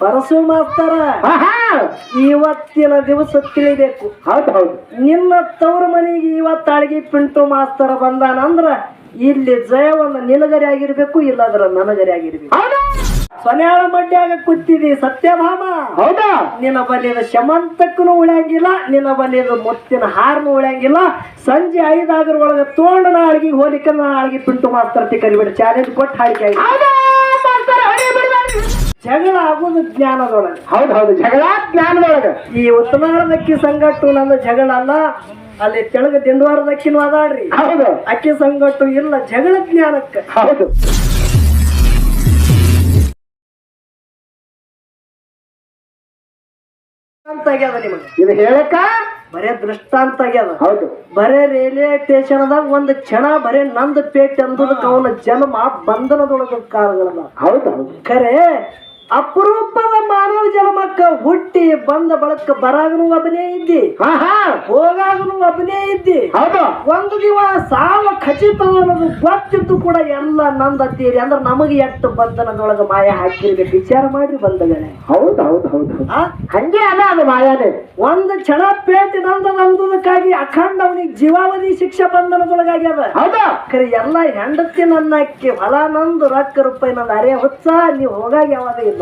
ಪರಸು ಮಾಸ್ತರ ಇವತ್ತಿನ ದಿವಸ ತಿಳಿಬೇಕು. ಹೌದು ಹೌದು. ನಿನ್ನ ತವ್ರ ಮನೆಗೆ ಇವತ್ತಾಳಿಗೆ ಪಿಂಟು ಮಾಸ್ತರ ಬಂದಾನಂದ್ರ ಇಲ್ಲಿ ಜಯವನ್ನ ನಿನಗರಿ ಆಗಿರ್ಬೇಕು, ಇಲ್ಲದ್ರ ನನಗರಿ ಆಗಿರ್ಬೇಕು. ಸೊನ್ಯಾಳ ಮಡ್ಯಾಗ ಕೂತಿದಿ ಸತ್ಯಭಾಮ. ಹೌದಾ? ನಿನ್ನ ಬಲಿಯದ ಶಮಂತಕ್ಕನು ಉಳಿಯಂಗಿಲ್ಲ, ನಿನ್ನ ಬಲಿಯದ ಮುತ್ತಿನ ಹಾರನು ಉಳಿಯಂಗಿಲ್ಲ. ಸಂಜೆ 5 ಆಗರ ಒಳಗೆ ತೋಂಡ ನಾಳಿಗೆ ಹೋಲಿಕ ನಾಳಿಗೆ ಪಿಂಟು ಮಾಸ್ತರ್ ಕರಿಬೇಡ ಚಾಲೆಂಜ್ ಕೊಟ್ಟು ಹಾಡಿಕೆ ಆಗಿ ಜಗಳ ಆಗೋದು ಜ್ಞಾನದೊಳಗೆ. ಹೌದು ಹೌದು, ಜಗಳ ಜ್ಞಾನದೊಳಗೆ. ಈ ಉತ್ತನಾಳದಕ್ಕಿ ಸಂಗಟ್ಟು ನನ್ನ ಜಗಳ ಅಲ್ಲ, ಅಲ್ಲಿ ತೆಳಗ ದಿಂಡವಾರದಕ್ಕಿನೂ ಅದಾಡ್ರಿ. ಹೌದು, ಅಕ್ಕಿ ಸಂಗಟ್ಟು ಇಲ್ಲ, ಜಗಳ ಜ್ಞಾನಕ್ಕೆ. ಹೌದು. ಅಂತ ಆಗ್ಯದ ನಿಮಗೆ ಇದು ಹೇಳಕ್ಕ ಬರೇ ದೃಷ್ಟಾಂತ ಆಗ್ಯದ. ಹೌದು. ಬರೇ ರೈಲ್ವೆ ಸ್ಟೇಷನ್ದಾಗ ಒಂದು ಕ್ಷಣ ಬರೇ ನಂದು ಪೇಟೆ ಅಂದದಕ್ಕೆ ಅವನ ಜನ್ಮ ಬಂಧನದೊಳಗ ಕಾಲಗಳದ. ಹೌದು ಹೌದು. ಖರೆ ಅಪರೂಪದ ಮಾನವ ಜನ್ಮಕ್ಕ ಹುಟ್ಟಿ ಬಂದ ಬಳಕ ಬರಾಗನು ಒಬ್ಬನೇ ಇದ್ದಿ, ಹೋಗಾಗನು ಒಬ್ಬನೇ ಇದ್ದಿ. ಹೌದು. ಒಂದು ದಿವಸ ಸಾವ ಖಚಿತ ಅನ್ನೋದು ಗೊತ್ತಿದ್ದು ಕೂಡ ಎಲ್ಲ ನಂದತ್ತೀರಿ ಅಂದ್ರೆ ನಮಗೆ ಎಷ್ಟು ಬಂಧನದೊಳಗ ಮಾಯ ಹಾಕಿರ್ಬೇಕು. ವಿಚಾರ ಮಾಡ್ರಿ ಬಂದಗಳೇ. ಹೌದು ಹೌದು ಹೌದು. ಹಂಗೆ ಅಲ್ಲ ಅದು ಮಾಯಾನೆ. ಒಂದು ಕ್ಷಣ ಪೇಟೆ ನಂದದಕ್ಕಾಗಿ ಅಖಂಡ ಅವನಿಗೆ ಜೀವಾವಧಿ ಶಿಕ್ಷೆ ಬಂಧನದೊಳಗಾಗ್ಯದ. ಹೌದಾ? ಖರೆ ಎಲ್ಲ ಹೆಂಡತಿ ನನ್ನ ಅಕ್ಕಿ ಹೊಲ ನಂದು ರೊಕ್ಕ ರೂಪಾಯಿ ನಂದು ಅರೆ ಹುಚ್ಚ ನೀವು ಹೋಗಾಗ ಯಾವಾಗ ಇಲ್ಲ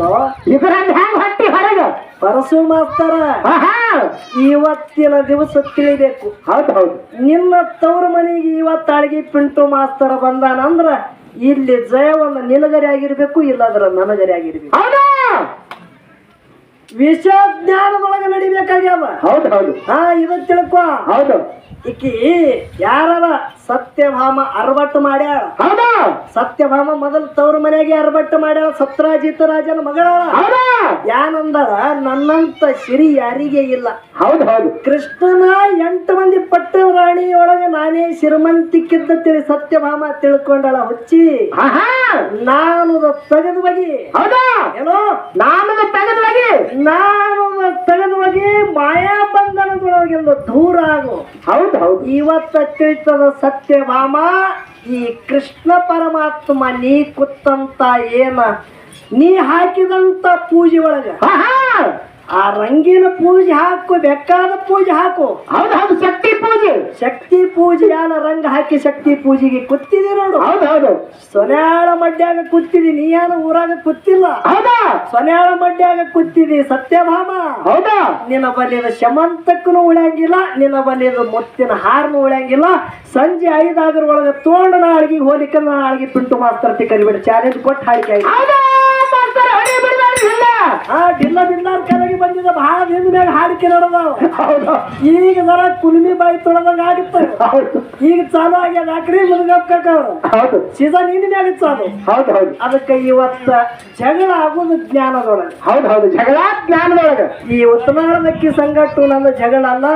ಇದರಲ್ಲಿ ಹೆಂಗ್ ಹೊಟ್ಟಿ ಹೊರಗ ಪರಸು ಮಾಸ್ತರ ಇವತ್ತಿನ ದಿವಸ ತಿಳಿಬೇಕು. ಹೌದು ಹೌದು. ನಿನ್ನ ತವ್ರ ಮನೆಗೆ ಇವತ್ತಾಳಿಗೆ ಪಿಂಟು ಮಾಸ್ತರ ಬಂದಾನಂದ್ರ ಇಲ್ಲಿ ಜಯವನ್ನ ನಿನಗರಿ ಆಗಿರ್ಬೇಕು, ಇಲ್ಲದ್ರ ನನಗರಿ ಆಗಿರ್ಬೇಕು. ವಿಷಯ ಜ್ಞಾನದೊಳಗ ನಡಿಬೇಕಾಗ್ಯಾವ. ಹೌದು ಹೌದು. ಇದು ತಿಳ್ಕೊ. ಹೌದು. ಈಕಿ ಯಾರ ಸತ್ಯಭಾಮ ಅರಬಟ್ಟು ಮಾಡ್ಯಾಳ. ಹೌದಾ? ಸತ್ಯಭಾಮ ಮೊದಲು ತವ್ರ ಮನೆಗೆ ಅರಬಟ್ಟು ಮಾಡ್ಯಾಳ. ಸತ್ರಾಜಿತ ರಾಜನ ಮಗಳಾಳ. ಯಾನಂದಳ ನನ್ನಂತ ಸಿರಿ ಯಾರಿಗೆ ಇಲ್ಲ. ಹೌದು ಹೌದು. ಕೃಷ್ಣನ 8 ಮಂದಿ ಪಟ್ಟ ರಾಣಿಯೊಳಗೆ ನಾನೇ ಶ್ರೀಮಂತಿಕ್ಕಿದ್ದ ತಿಳಿ ಸತ್ಯಭಾಮ ತಿಳ್ಕೊಂಡಳ. ಹುಚ್ಚಿ ನಾನು ತೆಗೆದು ಬಗಿ. ಹೌದಾ? ಏನೋ ನಾನು ತೆಗೆದು ಬಗಿ, ನಾನು ತೆಗೆದು ಬಗಿ ಮಾಯಾ ಬಂಧನದೊಳಗೆಂದು ದೂರ ಆಗು. ಹೌದು ಹೌದು. ಇವತ್ತ ತಿಳಿತದ ಸತ್ಯಭಾಮ ಈ ಕೃಷ್ಣ ಪರಮಾತ್ಮ ನೀ ಕುತ್ತಂತ ಏನ ನೀ ಹಾಕಿದಂತ ಪೂಜೆ ಒಳಗ ಆ ರಂಗಿನ ಪೂಜೆ ಹಾಕು, ಬೇಕಾದ ಪೂಜೆ ಹಾಕು. ಹೌದು ಹೌದು. ಶಕ್ತಿ ಪೂಜೆ. ಶಕ್ತಿ ಪೂಜೆ ಯಾನ ರಂಗ ಹಾಕಿ ಶಕ್ತಿ ಪೂಜೆಗೆ ಕೂತಿದಿ ನೋಡು. ಹೌದು ಹೌದು. ಸೊನ್ಯಾಳ ಮಡ್ಯಾಗ ಕೂತಿದಿ, ನೀ ಏನು ಊರಾಗ ಕೂತಿಲ್ಲ. ಹೌದಾ? ಸೊನ್ಯಾಳ ಮಡ್ಯಾಗ ಕೂತಿದಿ ಸತ್ಯಭಾಮ. ಹೌದಾ? ನಿನ್ನ ಬಲಿಯದ ಶಮಂತಕ್ಕನು ಉಳಿಯಂಗಿಲ್ಲ, ನಿನ್ನ ಬಲಿಯದ ಮುತ್ತಿನ ಹಾರನು ಉಳಿಯಂಗಿಲ್ಲ. ಸಂಜೆ 5 ಆಗರ ಒಳಗೆ ತೋಂಡ ನಾಳಿಗೆ ಹೋಲಿಕ ನಾಳಿಗೆ ಪಿಂಟು ಮಾಸ್ತರ್ ಕರಿಬೇಡ ಚಾಲೆಂಜ್ ಕೊಟ್ಟು ಹಾಡಿಕೆ ಆಗಿ ಡಿಲ್ಲ ಬಿಡ್ಲಾರ ಕೆಳಗೆ ಬಂದಿದ್ದ ಬಹಳ ದಿನದ ಮ್ಯಾಗ ಹಾಡಿಕೆ ನಡೆದಾವ. ಈಗ ಜರ ಕುಲ್ಮಿ ಬಾಯಿ ತೊಳೆದಂಗ ಆಗಿತ್ತು. ಈಗ ಚಾಲು ಆಗ್ಯದ. ಯಾಕ್ರಿ ಮುದುಗಪ್ಪ ಸೀಸನ್ ಇನ್ ಮ್ಯಾಗ ಚಾಲು. ಹೌದು ಹೌದು. ಅದಕ್ಕೆ ಇವತ್ತ ಜಗಳ ಆಗೋದು ಜ್ಞಾನದೊಳಗೆ. ಹೌದು ಹೌದು. ಜಗಳ ಜ್ಞಾನದೊಳಗೆ. ಈ ಉತ್ತನಾಳದಕ್ಕಿ ಸಂಗಟ್ಟು ನನ್ನ ಜಗಳ ಅಲ್ಲ,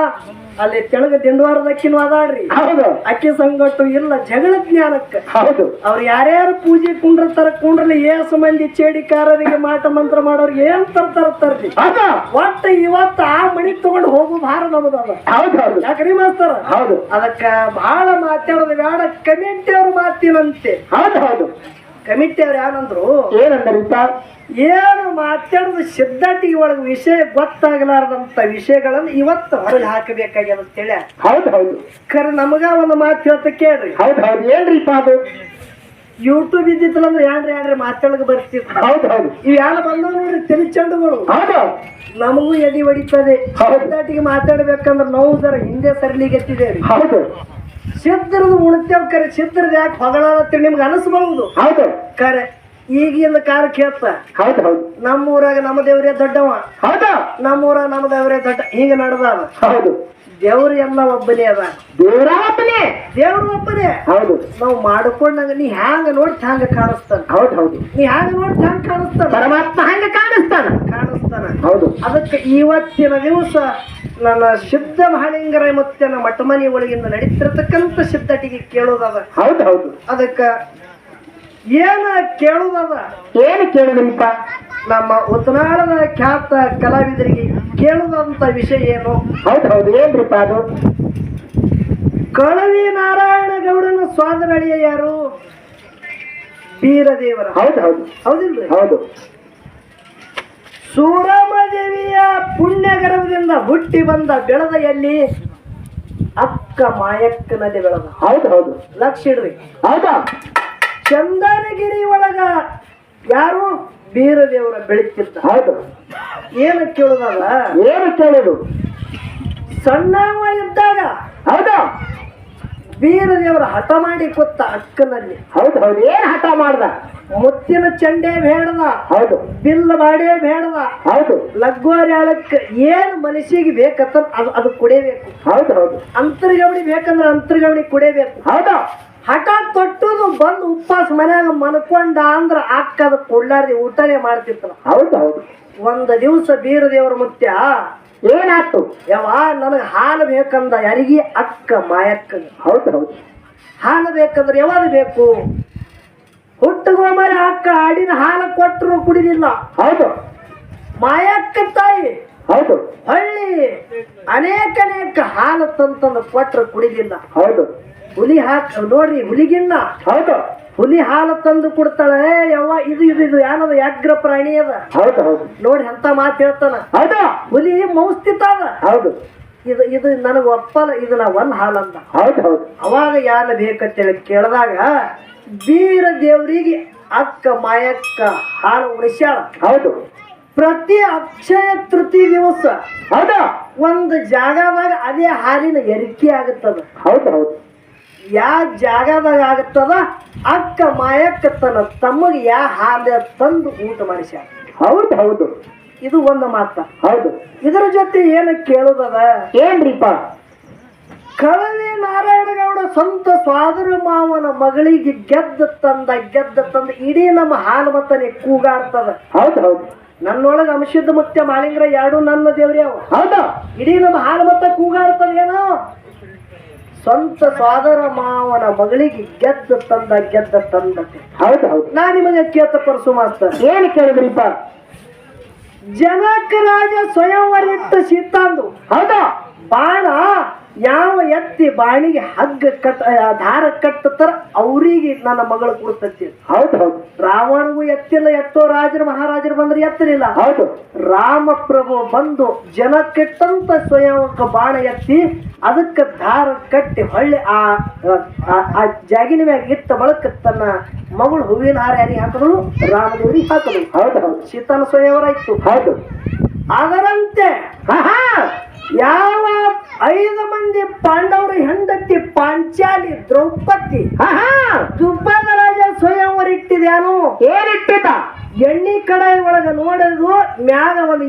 ಅಲ್ಲಿ ತೆಳಗ ದಿಂಡವಾರದಕ್ಕಿನೂ ಅದಾಡ್ರಿ. ಹೌದು. ಅಕ್ಕಿ ಸಂಗಟ್ಟು ಇಲ್ಲ, ಜಗಳ ಜ್ಞಾನಕ್ಕೆ. ಹೌದು. ಅವ್ರು ಯಾರ್ಯಾರು ಪೂಜೆ ಕುಂಡ್ರತಾರ ಕುಂಡ್ರಲಿ ಏಸು ಮಂದಿ ಚೇಡಿಕಾರರಿಗೆ ಮಾಟ ಮಂತ್ರ ಮಾಡೋರಿಗೆ ಏನ್ ತರ್ತಾರತ್ತಾರ್ರಿ. ಒಟ್ಟ ಇವತ್ತ ಆ ಮನಿ ತಗೊಂಡು ಹೋಗು ಭಾರ ನಮ್ಮದದ. ಹೌದು ಹೌದು. ಯಾಕ್ರಿ ಮಾಸ್ತರ? ಹೌದು. ಅದಕ್ಕ ಬಹಳ ಮಾತಾಡೋದು ಬೇಡ, ಕಮಿಟಿ ಅವ್ರು ಮಾತಿನಂತೆ. ಹೌದು ಹೌದು. ಕಮಿಟಿ ಅವ್ರು ಏನಂದ್ರು, ಏನಂದ್ರಿಪ್ಪ? ಏನು ಮಾತಾಡೋದು ಸಿದ್ಧಾಟಿಗೆ ಒಳಗೆ ವಿಷಯ ಗೊತ್ತಾಗಲಾರ್ದಂತ ವಿಷಯಗಳನ್ನು ಇವತ್ತು ಹೊರಗೆ ಹಾಕಬೇಕಾಗ್ಯದ ಅಂತೇಳಿ. ಹೌದು ಹೌದು. ಖರೆ ನಮಗ ಒಂದು ಮಾತು ಹೇಳ್ತ ಕೇಳ್ರಿ. ಹೌದು ಹೌದು. ಏನ್ರಿಪ್ಪ ಅದು? ಯೂಟ್ಯೂಬ್ ಇದ್ದಿತ್ತಲ್ಲ ಅಂದ್ರೆ ಏನ್ರಿ ಮಾತಾಡೋಕೆ ಬರ್ತಿತ್ತು. ಹೌದು ಹೌದು. ಇವ್ ಯಾರು ಬಂದವ್ ನೋಡ್ರಿ ತಲೆ ಚೆಂಡುಗಳು. ಹೌದು. ನಮಗೂ ಎದಿ ಹೊಡಿತದೆ. ಸಿದ್ಧಾಟಿಗೆ ಮಾತಾಡ್ಬೇಕಂದ್ರೆ ನಾವು ಜರ ಹಿಂದೆ ಸರಲಿಗೆತ್ತಿದ್ದೇವೆ. ಹೌದು. ಸಿದ್ಧರದು ಉಳಿತೇವ್. ಕರೆ ಸಿದ್ಧರದು ಯಾಕೆ ಹೊಗಳತ್ತ ನಿಮ್ಗೆ ಅನಿಸ್ಬಹುದು. ಹೌದು. ಕರೆ ಈಗಿನ ಕಾಲ ಕೇಳ್ತ. ಹೌದು ಹೌದು. ನಮ್ಮೂರಾಗ ನಮ್ಮ ದೇವ್ರೇ ದೊಡ್ಡವ. ಹೌದಾ? ನಮ್ಮೂರಾಗ ನಮ್ಮ ದೇವ್ರೇ ದೊಡ್ಡ ಹಿಂಗ ನಡೆದಾವ. ಹೌದು. ದೇವ್ರು ಎಲ್ಲ ಒಬ್ಬನೇ ಅದ. ದೇವ್ರ ಒಬ್ಬನೇ. ದೇವ್ರು ಒಬ್ಬನೇ. ಹೌದು. ನಾವು ಮಾಡ್ಕೊಂಡಾಗ ನೀ ಹ್ಯಾಂಗ ನೋಡಿ ಹ್ಯಾಂಗ ಕಾಣಿಸ್ತಾನ. ಹೌದು ಹೌದು. ನೀ ಹ್ಯಾಂಗ ನೋಡಿ ಹ್ಯಾಂಗ ಕಾಣಿಸ್ತಾನ. ಪರಮಾತ್ಮ ಹಂಗ ಕಾಣಿಸ್ತಾನ. ಹೌದು. ಅದಕ್ಕೆ ಇವತ್ತಿನ ದಿವಸ ನನ್ನ ಸಿದ್ಧ ಮಹಾಲಿಂಗರ ಮುತ್ತನ ಮಠಮನಿ ಒಳಗಿಂದ ನಡೀತಿರತಕ್ಕಂತ ಸಿದ್ಧಟಿಗೆ ಕೇಳೋದದ. ಹೌದು ಹೌದು. ಅದಕ್ಕ ಏನ ಕೇಳುದದ? ಏನು ಕೇಳುದಿಲ್ಪ? ನಮ್ಮ ಉತ್ತನಾಳದ ಖ್ಯಾತ ಕಲಾವಿದರಿಗೆ ಕೇಳುದಂತ ವಿಷಯ ಏನು? ಹೌದು ಹೌದು. ಏನ್ರಿಪ್ಪ ಅದು? ಕಳವಿ ನಾರಾಯಣ ಗೌಡನ ಸ್ವಾದರಳಿಯ ಯಾರು? ಬೀರದೇವರ. ಹೌದು ಹೌದು. ಹೌದಿಲ್ರಿ? ಹೌದು. ಸೂರಮದೇವಿಯ ಪುಣ್ಯ ಗರ್ಭದಿಂದ ಹುಟ್ಟಿ ಬಂದ ಬೆಳೆದ ಎಲ್ಲಿ ಅಕ್ಕ ಮಾಯಕ್ಕನಲ್ಲಿ ಬೆಳೆದ. ಹೌದು ಹೌದು ಲಕ್ಷ ಇಡ್ರಿ. ಹೌದಾ? ಚಂದನಗಿರಿ ಒಳಗ ಯಾರು ಬೀರದೇವರ ಬೆಳಿತಿದ್ದ. ಹೌದು. ಏನು ಕೇಳುದಲ್ಲ, ಏನು ಕೇಳುದು? ಸಣ್ಣವ ಇದ್ದಾಗ ಹೌದಾ ಬೀರದೇವರ ಹಠ ಮಾಡಿ ಕೊತ್ತ ಅಕ್ಕನಲ್ಲಿ. ಹೌದು ಹೌದು. ಏನ್ ಹಠ ಮಾಡ್ದ? ಮುತ್ತಿನ ಚಂಡೆ ಬೇಡದ, ಹೌದು. ಬಿಲ್ ಮಾಡೇ ಬೇಡದ, ಹೌದು. ಲಗ್ಗೋರ್ಯಾಳಕ್ಕೆ ಏನ್ ಮನಸ್ಸಿಗೆ ಬೇಕಂತ ಅದು ಕುಡಿಯಬೇಕು. ಹೌದು ಹೌದು. ಅಂತರ್ಗವಣಿ ಬೇಕಂದ್ರ ಅಂತರ್ಗವಣಿ ಕುಡಿಯಬೇಕು. ಹೌದಾ? ಹಠ ತೊಟ್ಟುದು ಬಂದು ಉಪವಾಸ ಮನ್ಯಾಗ ಮನ್ಕೊಂಡ ಅಂದ್ರ ಅಕ್ಕದ ಕೊಡ್ಲಾರ್ದಿ ಊಟನೇ ಮಾಡ್ತಿತ್ತು. ಹೌದು ಹೌದು. ಒಂದ್ ದಿವ್ಸ ಬೀರದೇವರ ಮುತ್ಯ ಏನಾಯ್ತು? ಯಾವ ನನಗೆ ಹಾಲು ಬೇಕಂದ ಯಾರಿಗೆ? ಅಕ್ಕ ಮಾಯಕ್ಕ. ಹೌದು ಹೌದು. ಹಾಲು ಬೇಕಂದ್ರೆ ಯಾವಾಗ ಬೇಕು? ಹುಟ್ಟುಗೋಮರಿ ಅಕ್ಕ ಆಡಿನ ಹಾಲು ಕೊಟ್ಟರು ಕುಡಿಲಿಲ್ಲ. ಹೌದು. ಮಾಯಕ್ಕ ತಾಯಿ ಹೌದು. ಹಳ್ಳಿ ಅನೇಕ ಹಾಲು ತಂತಂದು ಕೊಟ್ಟರು ಕುಡಿಲಿಲ್ಲ. ಹೌದು. ಹುಲಿ ನೋಡ್ರಿ ಹುಲಿಗಿನ್ನ ಹೌದು. ಹುಲಿ ಹಾಲು ತಂದು ಕೊಡ್ತಾಳೆ. ಯವ್ವ ಇದು ಇದು ಇದು ಯಾನದ ವ್ಯಾಘ್ರ ಪ್ರಾಣಿ ಅದ. ಹೌದು ಹೌದು. ನೋಡಿ ಅಂತ ಮಾತು ಹೇಳ್ತಾನ. ಹೌದು. ಹುಲಿ ಮೌಸ್ತಿತ ಅದ. ಹೌದು. ಇದು ಇದು ನನಗೆ ಒಪ್ಪಲ್ಲ, ಇದು ನಾ ಒಂದ್ ಹಾಲಂದ. ಹೌದು ಹೌದು. ಅವಾಗ ಯಾರ ಬೇಕಂತೇಳಿ ಕೇಳಿದಾಗ ಬೀರ ದೇವರಿಗೆ ಅಕ್ಕ ಮಾಯಕ್ಕ ಹಾಲು ಉಳಿಸ್ಯಾಳ. ಹೌದು. ಪ್ರತಿ ಅಕ್ಷಯ ತೃತೀಯ ದಿವಸ ಹೌದಾ ಒಂದು ಜಾಗದಾಗ ಅದೇ ಹಾಲಿನ ಎರಿಕೆ ಆಗುತ್ತದ. ಹೌದು ಹೌದು. ಯಾವ ಜಾಗದಾಗ ಆಗುತ್ತದ ಅಕ್ಕ ಮಾಯಕ್ಕ ತನ್ನ ತಮ್ಮಗೆ ಯಾವ ಹಾಲು ತಂದು ಊಟ ಮಾಡಿಸ್ಯಾಳ. ಹೌದು ಹೌದು. ಇದು ಒಂದು ಮಾತ. ಹೌದು. ಇದರ ಜೊತೆ ಏನು ಕೇಳುದದ? ಏನ್ರಿಪ್ಪ? ಕಳವಿ ನಾರಾಯಣಗೌಡ ಸ್ವಂತ ಸ್ವಾದರ ಮಾವನ ಮಗಳಿಗೆ ಗೆದ್ದ ತಂದ ಇಡೀ ನಮ್ಮ ಹಾಲು ಮತನೆ ಕೂಗಾಡ್ತದ. ಹೌದು ಹೌದು. ನನ್ನೊಳಗ ಅಂಶದ ಮುತ್ಯ ಮಾಲಿಂಗ್ರ ಎರಡು ನನ್ನ ದೇವ್ರಿ ಅವ. ಹೌದಾ? ಇಡೀ ನಮ್ಮ ಹಾಲು ಮತ ಕೂಗಾಡ್ತದ. ಏನೋ ಸ್ವಂತ ಸ್ವಾದರ ಮಾವನ ಮಗಳಿಗೆ ಗೆದ್ದ ತಂದತೆ. ಹೌದು ಹೌದು. ನಾ ನಿಮಗೆ ಕೇತ ಪರಸು ಮಾಸ್ತರ್ ಏನು ಕೇಳಿದ್ರಿಪ್ಪ? ಜನಕ ರಾಜ ಸ್ವಯಂವರಿಟ್ಟು ಸೀತಾಂದು. ಹೌದಾ? ಬಾಣ ಯಾವ ಎತ್ತಿ ಬಾಣಿಗೆ ಹಗ್ಗ ದಾರ ಕಟ್ಟತಾರ ಅವ್ರಿಗೆ ನನ್ನ ಮಗಳು ಕೊಡ್ತತಿ. ಹೌದು ಹೌದು. ರಾವಣಗೂ ಎತ್ತಿಲ್ಲ, ಎತ್ತೋ ರಾಜರು ಮಹಾರಾಜರು ಬಂದ್ರೆ ಎತ್ತಲಿಲ್ಲ. ಹೌದು. ರಾಮಪ್ರಭು ಬಂದು ಜನ ಕೆಟ್ಟಂತ ಸ್ವಯಂಕ ಬಾಣ ಎತ್ತಿ ಅದಕ್ಕೆ ದಾರ ಕಟ್ಟಿ ಹೊಳ್ಳಿ ಆ ಜಾಗಿನ ಮ್ಯಾಗ ಇಟ್ಟ ಬಳಕ ತನ್ನ ಮಗಳು ಹೂವಿನ ಹಾರ ಯಾರಿಗೆ ಹಾಕಿದ್ರು? ರಾಮದೇವರಿಗೆ ಹಾಕಿದ್ರು. ಹೌದು ಹೌದು. ಸೀತಾನ ಸ್ವಯಂವರ ಇತ್ತು. ಹೌದು. ಅದರಂತೆ ಯಾವ 5 ಮಂದಿ ಪಾಂಡವರ ಹೆಂಡತಿ ಪಾಂಚಾಲಿ ದ್ರೌಪದಿ ದುಬ್ಬದ ರಾಜ ಸ್ವಯಂವರ ಇಟ್ಟಿದ್ಯಾನು? ಏನಿಟ್ಟಿದ್ದ? ಎಣ್ಣಿ ಕಡಾಯಿ ಒಳಗ ನೋಡೋದು ಮ್ಯಾಗ ಒಂದು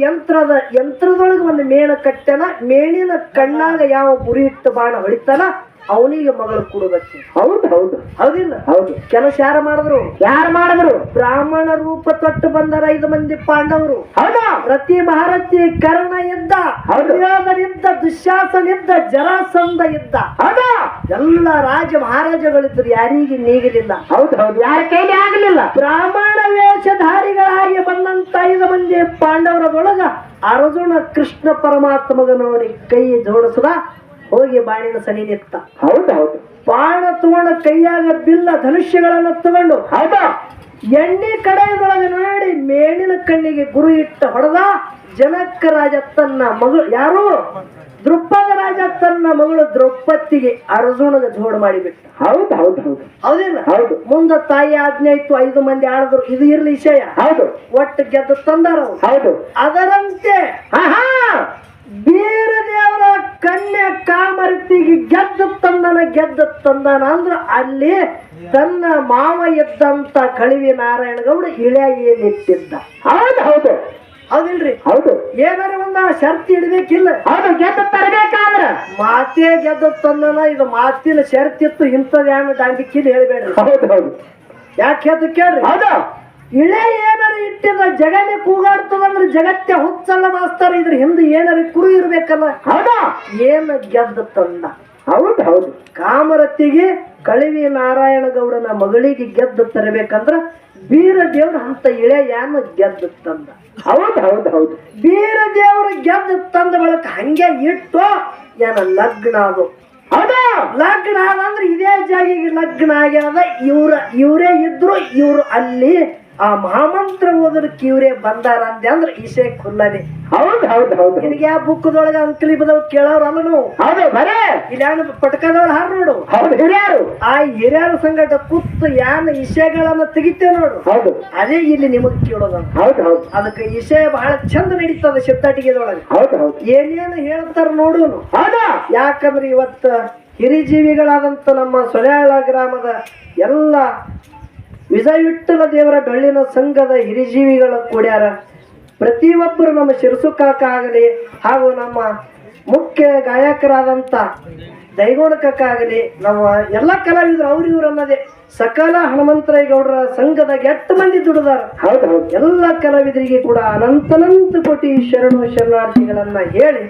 ಯಂತ್ರದೊಳಗೆ ಒಂದು ಮೇಣ ಕಟ್ಟನ. ಮೇಣಿನ ಕಣ್ಣಾಗ ಯಾವ ಗುರಿ ಇಟ್ಟು ಬಾಣ ಹೊಡಿತಾನ ಅವನಿಗೆ ಮಗಳು ಕೊಡಬೇಕು. ಹೌದು ಹೌದು. ಹೌದಿಲ್ಲ? ಹೌದು. ಕೆಲಸ ಯಾರು ಮಾಡಿದ್ರು? ಬ್ರಾಹ್ಮಣ ರೂಪ ತೊಟ್ಟು ಬಂದರ 5 ಮಂದಿ ಪಾಂಡವರು. ಹೌದಾ? ರತಿ ಮಹಾರಥಿ ಕರ್ಣ ಇದ್ದ, ದುರ್ಯೋಧನ ಇದ್ದ, ದುಶ್ಯಾಸನ ಇದ್ದ, ಜರಾಸಂಧ ಇದ್ದ. ಹೌದಾ? ಎಲ್ಲ ರಾಜ ಮಹಾರಾಜಗಳಿದ್ರು, ಯಾರಿಗೆ ನೀಗಲಿಲ್ಲ. ಹೌದು ಹೌದು. ಯಾರ ಕೈಲಿ ಆಗಲಿಲ್ಲ. ಬ್ರಾಹ್ಮಣ ವೇಷಧಾರಿಗಳಾಗಿ ಬಂದಂತ 5 ಮಂದಿ ಪಾಂಡವರದೊಳಗ ಅರ್ಜುನ ಕೃಷ್ಣ ಪರಮಾತ್ಮಗನವನಿ ಕೈ ಜೋಡಿಸದ ಹೋಗಿ ಬಾಣಿನ ಸನಿ ನಿತ್ತ. ಹೌದು ಹೌದು. ಬಾಣ ತಗೊಂಡ ಕೈಯಾಗ ಬಿಲ್ಲ ಧನುಷ್ಯಗಳನ್ನ ತಗೊಂಡು ಹೌದಾ ಎಣ್ಣೆ ಕಡೆಯದೊಳಗೆ ನೋಡಿ ಮೇಣಿನ ಕಣ್ಣಿಗೆ ಗುರು ಇಟ್ಟ ಹೊಡೆದ. ಜನಕ ರಾಜ ತನ್ನ ಮಗಳು ಯಾರು? ದೃಪದ ರಾಜ ತನ್ನ ಮಗಳು ದ್ರೌಪದಿಗೆ ಅರ್ಜುನಗ ಜೋಡು ಮಾಡಿಬಿಟ್ಟ. ಹೌದು ಹೌದು ಹೌದು. ಹೌದಿಲ್ಲ? ಹೌದು. ಮುಂದ ತಾಯಿ ಆಜ್ಞೆ ಇತ್ತು, 5 ಮಂದಿ ಆಳಿದ್ರು. ಇದು ಇರ್ಲಿ ವಿಷಯ. ಹೌದು. ಒಟ್ಟು ಗೆದ್ದು ತಂದಾರ. ಹೌದು. ಅದರಂತೆ ಬೀರದೇವರ ಕನ್ಯೆ ಕಾಮರತಿಗೆ ಗೆದ್ದು ತಂದನ ಅಂದ್ರ ಅಲ್ಲಿ ತನ್ನ ಮಾವ ಇದ್ದಂತ ಕಳಿವಿ ನಾರಾಯಣಗೌಡ ಇಳೆ ಏನಿಟ್ಟಿದ್ದ. ಹೌದು ಹೌದು. ಹೌದಿಲ್ರಿ? ಹೌದು. ಏನಾರ ಒಂದ ಶರ್ತಿ ಇಡ್ಬೇಕಿಲ್ಲ? ಹೌದು. ಗೆದ್ದು ತರಬೇಕಾದ್ರ ಮಾತೇ ಗೆದ್ದು ತಂದನ. ಇದು ಮಾತಿನ ಶರ್ತಿತ್ತು. ಇಂಥದ್ ಏನು ದಾಂಡಿಕಿಲ್ ಹೇಳ್ಬೇಡ್ರಿ. ಹೌದು ಹೌದು. ಯಾಕೆ ಹೇಳ್ತು ಕೇಳ್ರಿ. ಹೌದು. ಇಳೆ ಏನಾರ ಇಟ್ಟಿದ ಜಗನೇ ಕೂಗಾಡ್ತದಂದ್ರೆ ಜಗತ್ತೇ ಹುಚ್ಚಲ್ಲ ಮಾಸ್ತಾರ. ಇದ್ರ ಹಿಂದೆ ಏನಾರ ಕುರು ಇರ್ಬೇಕಲ್ಲ. ಹೌದಾ? ಏನು ಗೆದ್ದು ತಂದ. ಹೌದು ಹೌದು. ಕಾಮರತಿಗೆ ಕಳಿವಿ ನಾರಾಯಣಗೌಡನ ಮಗಳಿಗೆ ಗೆದ್ದು ತರಬೇಕಂದ್ರ ಬೀರ ದೇವ್ರ ಅಂತ ಇಳೆ ಯಾನ ಗೆದ್ದು ತಂದ. ಹೌದು ಹೌದು ಹೌದು. ಬೀರ ದೇವ್ರ ಗೆದ್ದು ತಂದ ಬಳಕ ಹಂಗೆ ಇಟ್ಟು ಏನ ಲಗ್ನ ಅದು. ಹೌದಾ? ಲಗ್ನ ಆದಂದ್ರೆ ಇದೇ ಜಾಗಿಗೆ ಲಗ್ನ ಆಗ್ಯಾದ. ಇವರೇ ಇದ್ರು. ಇವ್ರು ಅಲ್ಲಿ ಆ ಮಹಾಮಂತ್ರ ಓದೋದಕ್ಕೆ ಇವರೇ ಬಂದಾರ ಅಂದೆ ಅಂದ್ರೆ ಈಶೆ ಖುಲ್ಲನೆ. ಹೌದು ಹೌದು ಹೌದು ನಿನಗೆ ಆ ಬುಕ್ದೊಳಗ ಅಂಕಲಿ ಬದವ್ ಕೇಳೋರು ಅಲ್ಲ ನಾವು. ಹೌದು ಬರೇ ಇಲ್ಲಿ ಹಣ್ಣು ಪಟ್ಕದವ್ರು ಹಾರು ನೋಡು. ಹೌದು ಹಿರಿಯರು ಆ ಹಿರಿಯರ ಸಂಗಟ ಕೂತು ಯಾನ್ ಇಶೆಗಳನ್ನ ತೆಗಿತೇವೆ ನೋಡು. ಹೌದು ಅದೇ ಇಲ್ಲಿ ನಿಮಗ್ ಕೇಳೋದ. ಹೌದು ಹೌದು ಅದಕ್ಕೆ ಇಶೆ ಬಹಳ ಚಂದ ನಡೀತದ ಸಿದ್ಧಾಟಿಗೆದೊಳಗೆ. ಹೌದು ಹೌದು ಏನೇನು ಹೇಳ್ತಾರ ನೋಡುನು. ಹೌದಾ ಯಾಕಂದ್ರೆ ಇವತ್ತ ಹಿರಿಜೀವಿಗಳಾದಂತ ನಮ್ಮ ಸೊಳ್ಯಾಳ ಗ್ರಾಮದ ಎಲ್ಲ ವಿಜಯವಿಠಲ ದೇವರ ಡೊಳ್ಳಿನ ಸಂಘದ ಹಿರಿಜೀವಿಗಳ ಕೂಡ್ಯಾರ. ಪ್ರತಿಯೊಬ್ಬರು ನಮ್ಮ ಶಿರಸು ಕಾಕ ಆಗಲಿ ಹಾಗೂ ನಮ್ಮ ಮುಖ್ಯ ಗಾಯಕರಾದಂತ ದೈಗೋಣ ಕಾಕ ಆಗಲಿ ನಮ್ಮ ಎಲ್ಲ ಕಲಾವಿದರು ಅವ್ರ ಇವ್ರು ಅನ್ನೋದೇ ಸಕಲ ಹನುಮಂತರಾಯಗೌಡರ ಸಂಘದ 8 ಮಂದಿ ದುಡಿದಾರ. ಹೌದು ಹೌದು ಎಲ್ಲ ಕಲಾವಿದರಿಗೆ ಕೂಡ ಅನಂತನಂತ ಕೋಟಿ ಶರಣು ಶರಣಾರ್ಥಿಗಳನ್ನ ಹೇಳಿ